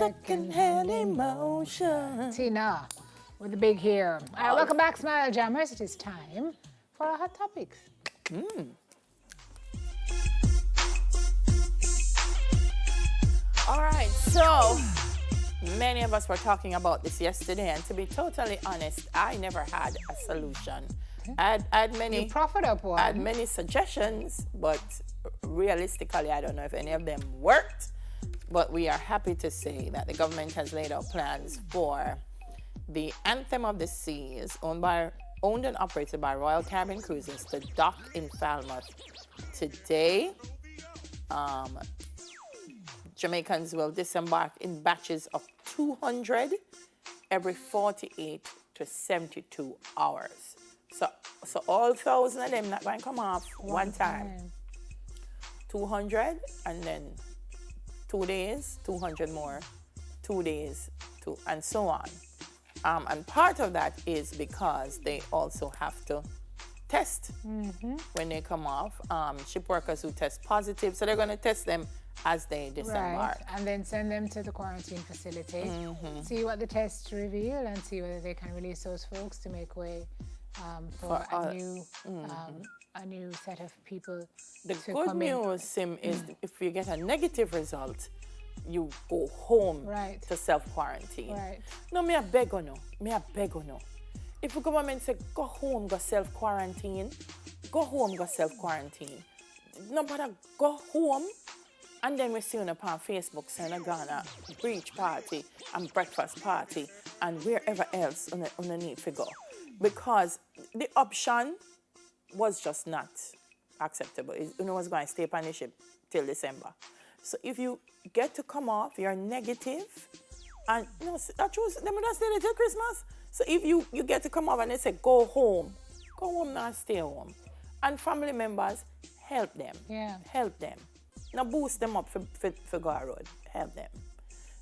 second-hand emotion. Tina, with the big hair. All right, welcome back, Smile Jammers. It is time for our hot topics. All right, so many of us were talking about this yesterday, and to be totally honest, I never had a solution. I had many. You profit up one. I had many suggestions, but realistically, I don't know if any of them worked. But we are happy to say that the government has laid out plans for the Anthem of the Seas, owned and operated by Royal Caribbean Cruises, to dock in Falmouth today. Jamaicans will disembark in batches of 200 every 48 to 72 hours. So all 1,000 of them not going to come off one time. 200, and then 2 days, 200 more, 2 days, and so on. And part of that is because they also have to test when they come off. Ship workers who test positive, so they're going to test them as they disembark. Right, and then send them to the quarantine facility, see what the tests reveal, and see whether they can release those folks to make way for a new set of people. The good news, Sim, is if you get a negative result, you go home to self-quarantine. Right. No, me a beg or no. If the government say, go home, go self-quarantine, go home, go self-quarantine. No matter go home, and then we see on Facebook saying I'm gonna beach party and breakfast party and wherever else on the need to go. Because the option was just not acceptable. You know what's going to stay on the ship till December. So if you get to come off, you're negative, and that shows them not stay there till Christmas. So if you get to come off and they say go home, not stay home. And family members, help them. Yeah. Help them. Now boost them up for go road. Help them.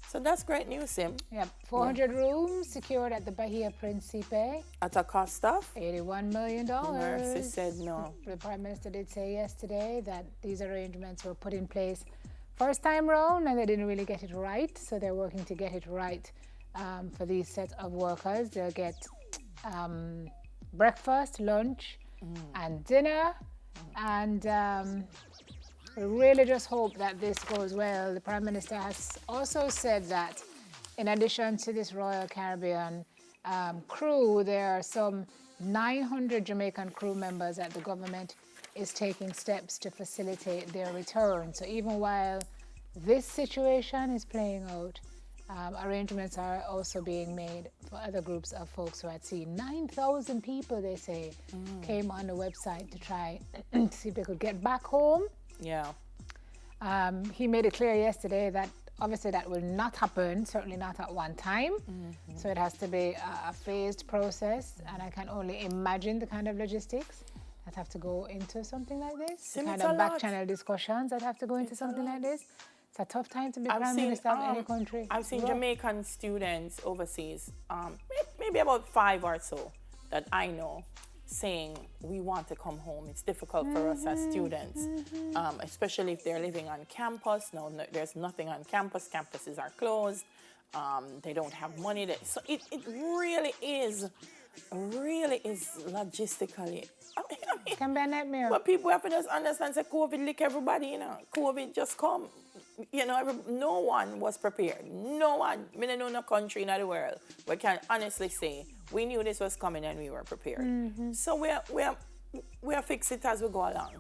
So that's great news, Sim. Yep, 400 rooms secured at the Bahia Principe. At a cost of? $81 million. Mercy said no. The Prime Minister did say yesterday that these arrangements were put in place first time round and they didn't really get it right. So they're working to get it right for these set of workers. They'll get breakfast, lunch, and dinner. And we really just hope that this goes well. The Prime Minister has also said that in addition to this Royal Caribbean crew, there are some 900 Jamaican crew members that the government is taking steps to facilitate their return. So even while this situation is playing out, arrangements are also being made for other groups of folks who had seen 9,000 people, they say, came on the website to try to see if they could get back home. Yeah. He made it clear yesterday that obviously that will not happen, certainly not at one time. So it has to be a phased process, and I can only imagine the kind of logistics that have to go into something like this, the kind of back-channel discussions that have to go into something like this. It's a tough time to be Prime Minister of any country. I've seen Jamaican students overseas, maybe about 5 or so that I know, saying we want to come home. It's difficult for us as students, especially if they're living on campus. No, there's nothing on campus. Campuses are closed. They don't have money. So it really is logistically. Can be a nightmare. But people have to just understand that COVID lick everybody, COVID just come. No one was prepared. No one. I don't know no country in the world we can honestly say we knew this was coming and we were prepared. So we are fix it as we go along.